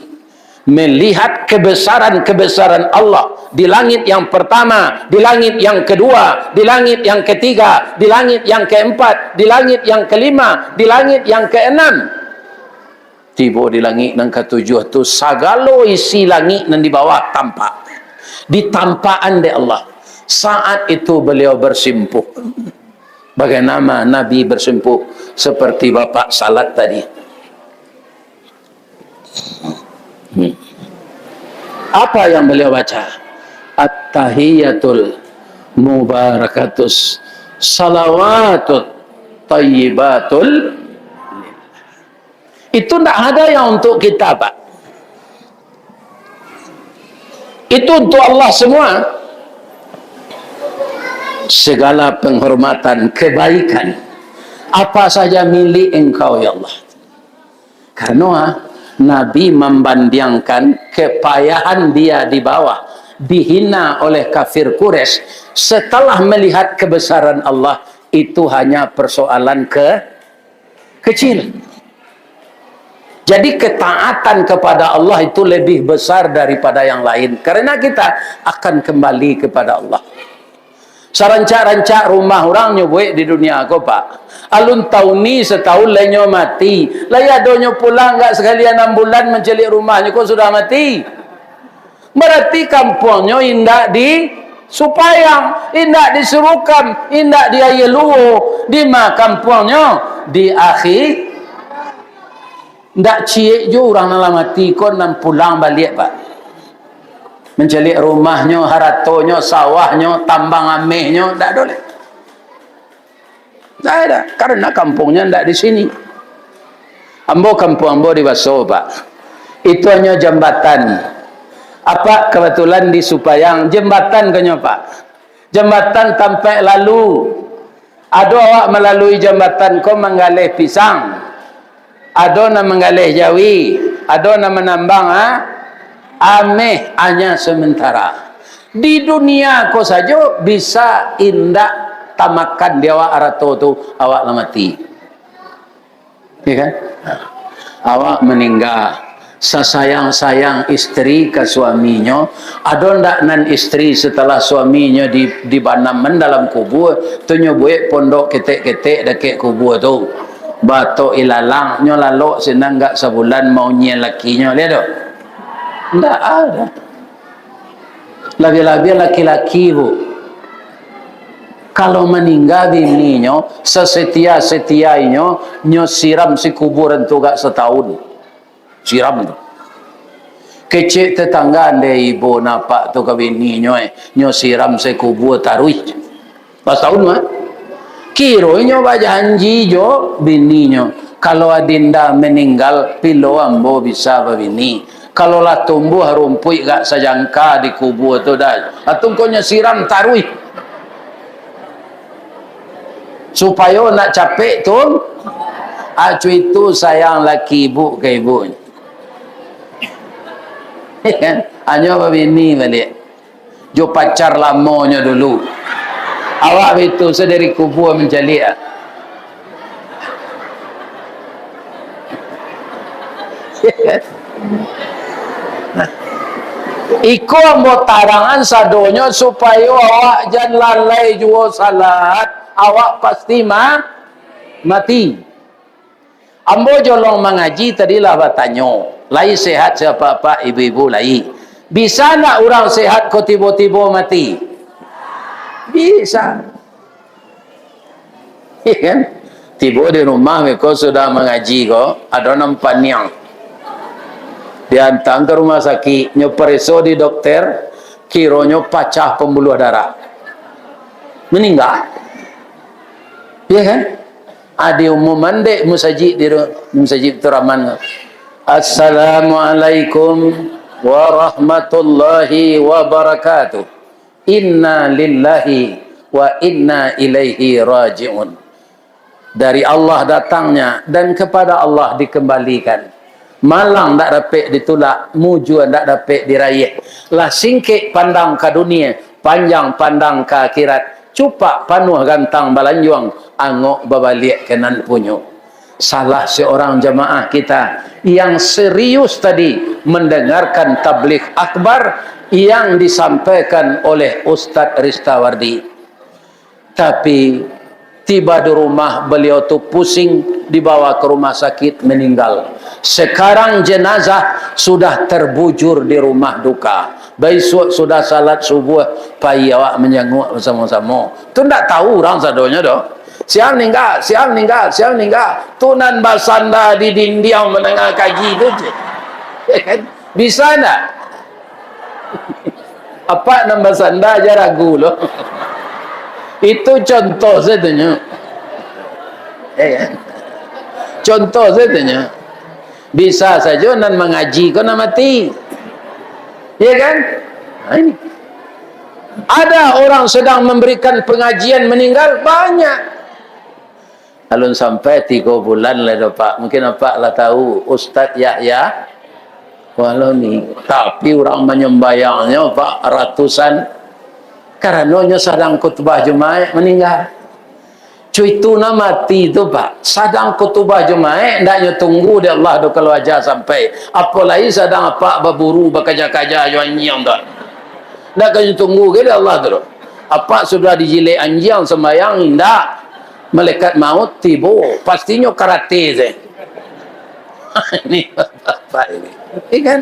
melihat kebesaran-kebesaran Allah di langit yang pertama, di langit yang kedua, di langit yang ketiga, di langit yang keempat, di langit yang kelima, di langit yang keenam. Tiba di langit yang ketujuh tu, segala isi langit yang di bawah tampak. Di tampaan di Allah. Saat itu beliau bersimpuh. Bagaimana Nabi bersimpuh seperti Bapak salat tadi. Apa yang beliau baca? At-tahiyatul mubarakatus salawatut tayyibatul. Itu tidak ada yang untuk kita, Pak. Itu untuk Allah semua. Segala penghormatan, kebaikan, apa saja milik engkau ya Allah. Karena Nabi membandingkan kepayahan dia di bawah, dihina oleh kafir Quraisy, setelah melihat kebesaran Allah, itu hanya persoalan kecil. Jadi ketaatan kepada Allah itu lebih besar daripada yang lain. Karena kita akan kembali kepada Allah. Sarancak-rancak rumah orang nyobuik di dunia aku, Pak. Alun tahun ni setahun lainnya mati. Laya donyo pulang enggak sekalian 6 bulan mencelik rumahnya kok sudah mati. Berarti kampungnya indak di Supayang, indak di Serukam, indak di Ayeluo, di ma kampungnya di akhir. Ndak ciek je orang nak mati kon dan pulang balik, Pak. Mencelik rumahnya, haratonya, sawahnya, tambang amehnya, ndak boleh. Ndak ada, karena kampungnya ndak di sini. Ambo kampung ambo di Baso, Pak. Itu hanya jambatan. Apa kebetulan di Supayang jembatan kanya, Pak. Jembatan sampai lalu. Ada awak melalui jambatan kau menggalih pisang. Ada nak menggalih jawi, ada nak menambang ameh hanya sementara. Di dunia ko saja bisa indak tamakan dia awak arato tu awak lah mati. Ya kan? Awak meninggal, sesayang-sayang istri ke suaminya, ada ndak nan istri setelah suaminya dibanaman dalam kubur tu nyobuik pondok ketek-ketek dekat kubur tu. Batok ilalang nyo lalok senang gak sebulan mau nyel lakinya lihat tu. Ndak ada. Lagi-lagi laki-laki bu, kalau meninggal bininya sesetia-setianya nyo siram si kuburan tu gak setahun. Siram tu. Kecik tetangga ande ibu napak tu ke bininya nyo siram si kubur taruih. Pas tahun mah. Kiranya berjanji jo bininya. Kalau adinda meninggal pilo ambo bisa berbini. Kalau lah tumbuh rumput gak sejangka di kubur tu dah. Atungkonya siram taruih. Supaya nak capek tu acu itu sayang laki ibu ke ibu kan hanya berbini balik jo pacar lamanya dulu awak itu sedari kubur mencalik Iko ambo tarangan sadonya supaya awak jangan lalai jua salat, awak pasti mati. Ambo jolong mengaji tadilah bertanya, lai sehat siapa-apa ibu-ibu lai. Bisa nak orang sehat kau tiba-tiba mati? Bisa. Ya kan? Tiba di rumah kau sudah mengaji kau, ada nampak niang. Dihantar ke rumah sakit, nyopereso di dokter, kironyo pecah pembuluh darah. Meninggal. Ya kan? Ada umuman dek musajid di musajid turaman. Assalamualaikum warahmatullahi wabarakatuh. Inna lillahi wa inna ilaihi raji'un. Dari Allah datangnya dan kepada Allah dikembalikan. Malang tak dapat ditolak, mujuan tak dapat diraih. Lah singkit pandang ke dunia, panjang pandang ke akhirat. Cupak panuh gantang balanjuang, angok babalik kenan punyo. Salah seorang jemaah kita yang serius tadi mendengarkan tabligh akbar yang disampaikan oleh Ustaz Ristawardi. Tapi tiba di rumah beliau tu pusing, dibawa ke rumah sakit meninggal. Sekarang jenazah sudah terbujur di rumah duka. Besok sudah salat subuh, pai awak menjenguk bersama-sama. Tu ndak tahu orang sadonya doh. Siang meninggal, siang meninggal, siang meninggal. Tunan basanda di dindiau menengah kaji tu je. Bisa ndak? Apa nama basanda aja ragu loh. Itu contoh saja. Contoh saja. Bisa saja nan mengaji kau nak mati. Ya kan? Nah, ini. Ada orang sedang memberikan pengajian meninggal banyak. Alun sampai 3 bulan lah Pak. Mungkin Pak lah tahu Ustaz Yahya. Walau ni tapi orang menyembayangnya Pak ratusan. Karenanya sedang khutbah Jumaat meninggal. Cuy itu nak mati tu Pak. Sedang khutbah Jumaat ndaknya tunggu dia Allah do kalau aja sampai. Apalagi sedang apa berburu bekerja-kerja anjing dah. Ndak kena tunggu ke dia Allah tu. Apa sudah dijilek anjing sembayang ndak. Malaikat maut tiba pastinya karate je. Ini apa ini? Ikan.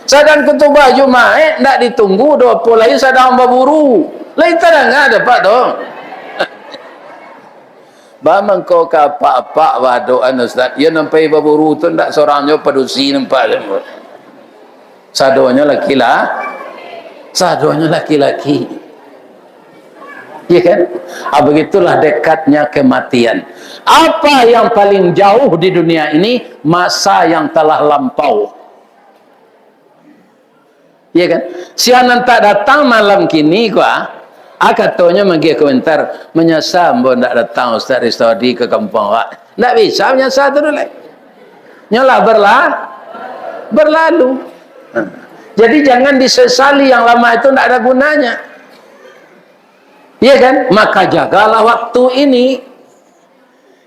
Sedang khutbah Jumaat ndak ditunggu do apalagi sedang berburu. Lain terang ada Pak tu. Bamang kau ke apa-apa wadoan Ustaz. Ya nampai berburu tu ndak seorangnya pedusi nampak dia. Sadonya laki-laki. Ya kan? Begitulah dekatnya kematian. Apa yang paling jauh di dunia ini? Masa yang telah lampau. Ya kan? Sianan tak datang malam kini gua Katanya magi komentar, menyasar mbok ndak datang Ustaz Ristadi ke kampung awak. Ndak bisa menyasar tu dulu. Nyolah berlalu. Jadi jangan disesali yang lama itu ndak ada gunanya. Iya kan? Maka jagalah waktu ini.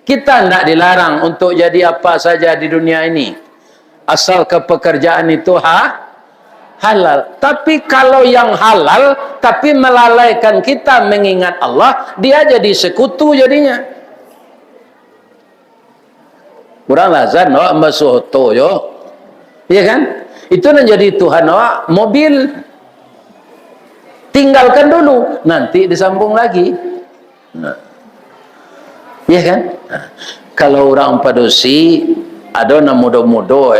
Kita ndak dilarang untuk jadi apa saja di dunia ini. Asal pekerjaan itu halal. Tapi kalau yang halal tapi melalaikan kita mengingat Allah, dia jadi sekutu jadinya. Kurang lazan awak mbasuhoto yo. Iya kan? Itu yang jadi Tuhan awak mobil. Tinggalkan dulu, nanti disambung lagi. Iya kan? Kalau orang padusi ada nak muda-muda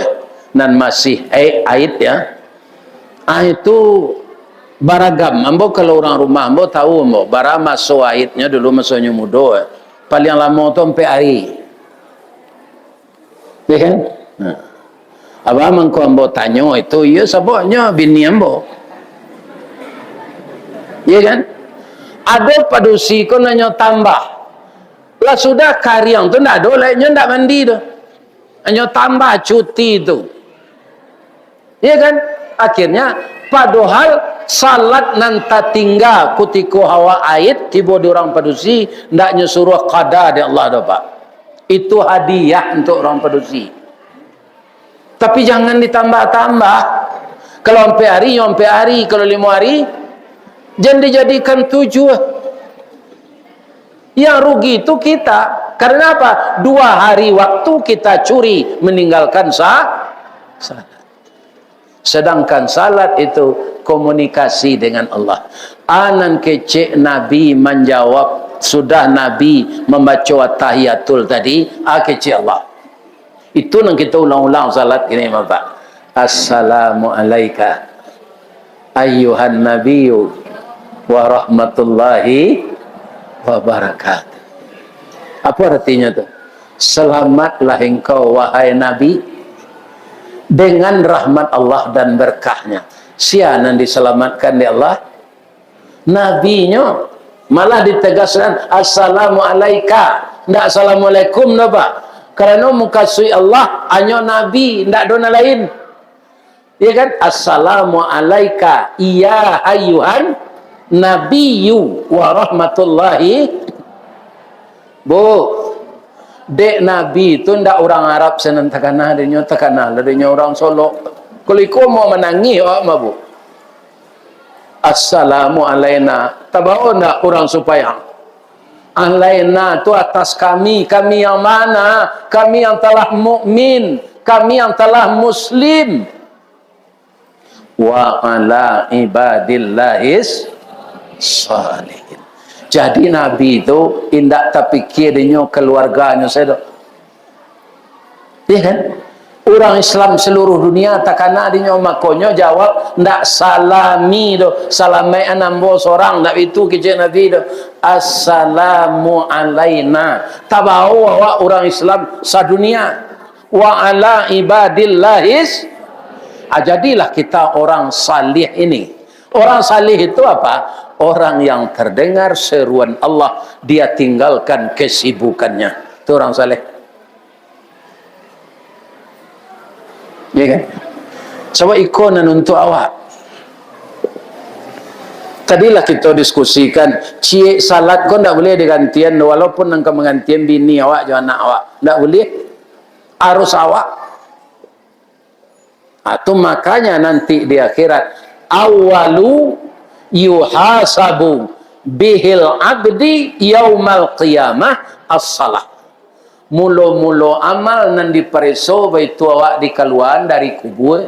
nan masih ait ya. Itu baragam. Ambo kalau orang rumah ambo tahu ambo bara masuk aitnya dulu masuknya muda. Paling lama tu sampai hari. Ya kan? Abang mangko ambo tanya itu, ya saboknya bini ambo. Ya kan? Ada padusi ko nanya tambah. Lah sudah karyang tu ndak ada lainnya ndak mandi tu. Hanya tambah cuti tu. Ya kan? Akhirnya padahal salat nanta tinggal kutiku hawa ait tiba di orang padusi ndak nyuruh qada di Allah dah Pak. Itu hadiah untuk orang padusi. Tapi jangan ditambah-tambah. Kalau sampai hari, kalau 5 hari jangan dijadikan 7. Yang rugi itu kita. Karena apa? 2 hari waktu kita curi meninggalkan salat. Sedangkan salat itu komunikasi dengan Allah. Anan kecek Nabi menjawab, sudah Nabi membaca tahiyatul tadi, kecek Allah. Itu yang kita ulang-ulang salat ini Bapak. Assalamualaikum ayyuhan nabiyyu wa rahmatullahi wa barakatuh. Apa artinya tu? Selamatlah engkau wahai Nabi dengan rahmat Allah dan berkahnya. Siapa yang diselamatkan di Allah? Nabinya. Malah ditegaskan assalamualaikum. Tidak assalamualaikum dah Pak. Kerana mengasihi Allah hanya Nabi, tidak ada lain. Ya kan? Assalamualaikum ya ayyuhan nabiyyu wa rahmatullahi. Bu, dek Nabi itu ndak orang Arab senang takana, adanya takana, adanya orang Solo. Kalau ikut mau menangi, apa bu? Assalamu alaina. Tahu ndak orang supaya? Alaina itu atas kami yang mana? Kami yang telah mukmin, kami yang telah muslim. Wa ala ibadillahis salihin. Jadi Nabi itu indak terfikir dia keluarganya saya. Iya kan? Orang Islam seluruh dunia takana dia makonyo jawab ndak salami do. Salamai anambo seorang ndak itu kecil Nabi do. Assalamu alaina. Tabau awak orang Islam sadunia. Wa ala ibadillahis. Jadilah kita orang salih ini. Orang salih itu apa? Orang yang terdengar seruan Allah, dia tinggalkan kesibukannya. Itu orang saleh. Ya kan? Sebab ikonan untuk awak. Tadilah kita diskusikan, cie salat kau tak boleh digantian, walaupun engkau menggantian bini awak, jangan anak awak. Tak boleh. Harus awak. Itu makanya nanti di akhirat, awalu yuhasabu bihil abdi yaumal qiyamah as-salah. Mula-mula amal nan diperiksa baitu awak dikeluar dari kubur.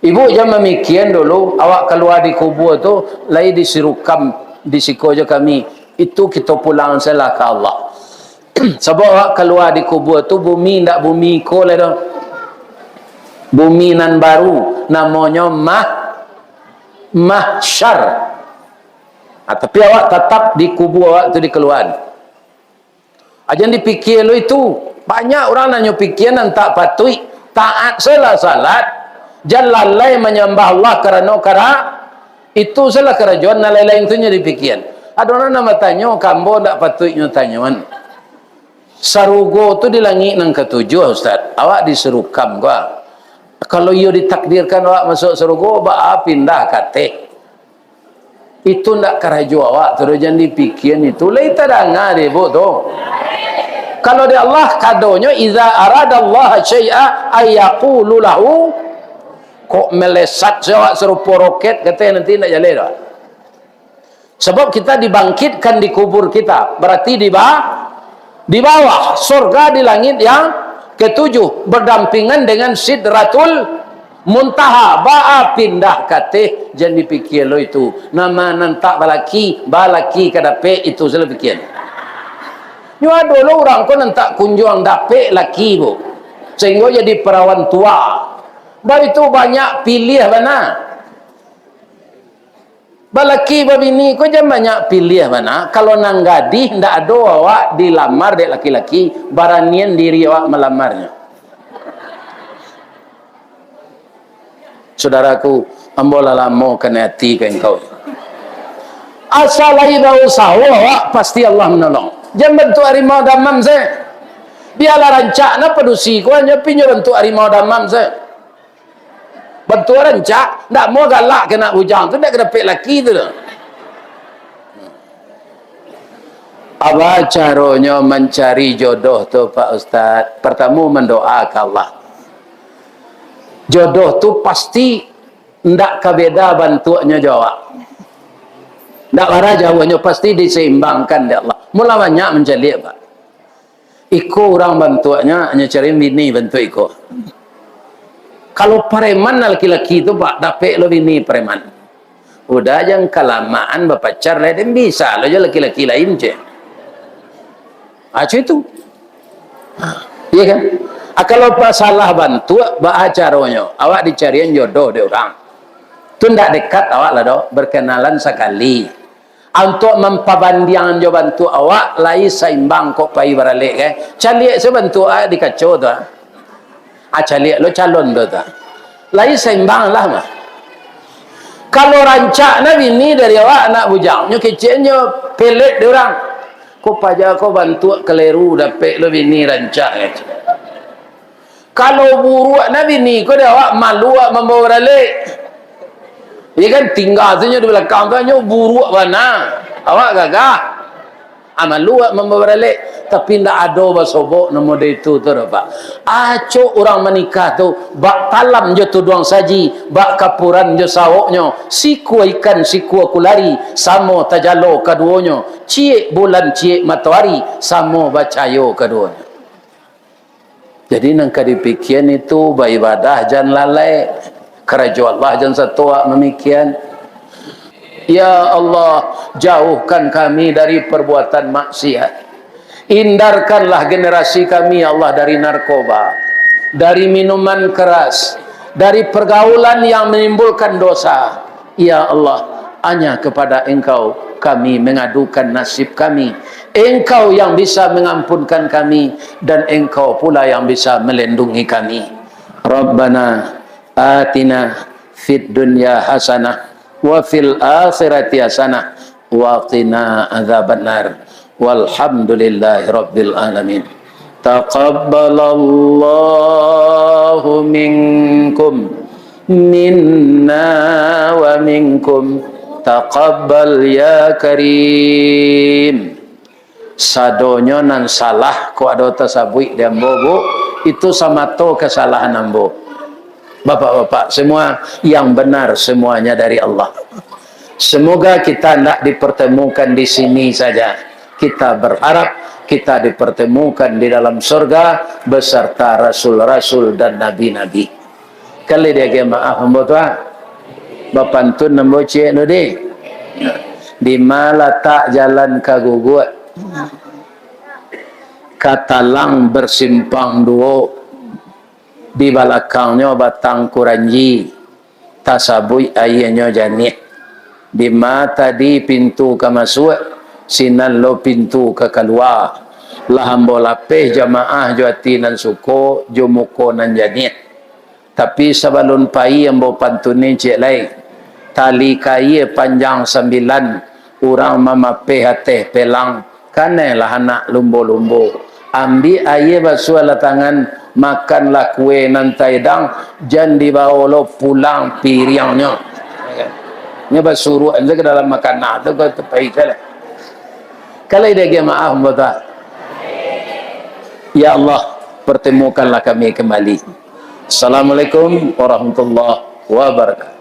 Ibu jangan memikirkan dulu awak keluar di kubur tu lai disirukam disiko je kami. Itu kita pulang salah ke Allah. Sebab awak keluar di kubur tu bumi ndak bumi ko le dah. Bumi nan baru namanya mahsyar. Tapi awak tetap di kubur awak tu dikeluar. Jangan dipikir lo itu. Banyak orang nanya pikir dan tak patut taat salat. Jalalai menyembah Allah kerana Itu salah kerajaan na lain-lain tu nya dipikir. Ada orang nama tanya, kambo ndak patutnya tanyaan. Sarugo tu di langit nang ketujuh Ustaz. Awak diserukam gua. Kalau you ditakdirkan awak masuk sarugo, ba pindah kate. Itu ndak kerajaan awak, terus jangan dipikir itu. Lai tadanga de bu tu. Kalau di Allah kadonya iza aradallahu syai'a ayyaqulu lahu, kok melesat sewak serupa roket kata nanti nak jalan dah. Sebab kita dibangkitkan di kubur kita, berarti di bawah surga di langit yang ketujuh berdampingan dengan Sidratul Muntaha. Ba'a pindah kate jangan dipikir lo itu nama nantak balaki kadape itu salah pikir. Nyo ada lo orang ko nantak kunjung dape laki bu sehingga jadi perawan tua. Baru itu banyak pilih mana. Balaki babini ko jangan banyak pilih mana. Kalau nang gadih ndak ada awak dilamar dek laki-laki, baranian diri awak melamarnya. Saudaraku, ambola lamo kena hati ke engkau. Asal lagi bau sawo awak pasti Allah menolong. Jangan bentuk harimau damam saya. Biarlah rancak na pedusi ko hanya pinyo bentuk harimau damam saya. Bentuk rancak, tak mau galak kena hujang tu, tak kena pek laki tu. Apa caranya mencari jodoh tu Pak Ustaz? Pertama mendoakan Allah. Jodoh tu pasti ndak kabeda bantuannya jawab. Ndak warah jawabnya pasti diseimbangkan oleh Allah. Mula banyak mencari Pak. Iko orang bantuannya hanya cari bini bantu iko. Kalau preman laki-laki itu Pak, dapat lo bini preman. Udah jangan kelamaan berpacar lain bisa lo je laki-laki lain je. Acu itu. Iya kan? Kalau salah bantu bah caranya, awak dicarian jodoh de orang. Tu ndak dekat awak lah doh, berkenalan sekali. Untuk mempabandingan jo bantu awak lai seimbang kok pai barale ke. Cali sebantu di kacau tu. Acalik lo calon tu tak lain seimbang lah mah. Kalau rancak na bini dari awak anak bujang nyo kecilnya pelet dia orang ko paja ko bantu keleru dapat lo bini rancak gitu. Kalau buruk na bini ko dia awak malu membawa balik ya kan tinggal tu nyo di belakang tu nyo buruk mana awak gagah amalu membawa balik. Tapi tidak ada basobok nama dia itu tu Pak. Acuk orang menikah tu bak talam je tu doang saji, bak kapuran je sawoknya, siku ikan siku kulari, samo tajalo keduanya, ciek bulan ciek matahari, samo bacayo keduanya. Jadi nang kadipikir itu beribadah jangan lalai, kerja Allah jangan satu memikian. Ya Allah, jauhkan kami dari perbuatan maksiat. Hindarkanlah generasi kami ya Allah dari narkoba, dari minuman keras, dari pergaulan yang menimbulkan dosa. Ya Allah, hanya kepada Engkau kami mengadukan nasib kami. Engkau yang bisa mengampunkan kami dan Engkau pula yang bisa melindungi kami. Rabbana atina fid dunya hasanah wa fil akhirati hasanah wa qina adzabannar. Walhamdulillahi rabbil alamin. Taqabbalallahu minkum minna wa minkum taqabbal ya karim. Sadonyo nan salah ko ada tasabui dan bobo itu sama to kesalahan ambo. Bapak-bapak semua yang benar semuanya dari Allah. Semoga kita tidak dipertemukan di sini saja. Kita berharap kita dipertemukan di dalam surga beserta rasul-rasul dan nabi-nabi. Kali dia ke maaf hamba tuan. Bapantun nambo cik no de. Di mana tak jalan kagugut. Katalang bersimpang dua. Di belakangnya batang kuranji. Tasabui ayahnya janik. Di mata di pintu ke masuk. Sinan lo pintu ke keluar lahambo lapeh jamaah juati nan suko jumuko nan janit. Tapi sabalun pai ambo pantune cek lain tali kaye panjang 9, orang mama PHT pelang, kanelah anak lumbo-lumbo. Ambil aye basuh tangan, makanlah kue nantai dang, jangan dibawa lo pulang piringnya. Ini basuruh aja ke dalam makanan, itu kau terbaik lah. Kalau dia maaf buat ya Allah, pertemukanlah kami kembali. Assalamualaikum warahmatullahi wabarakatuh.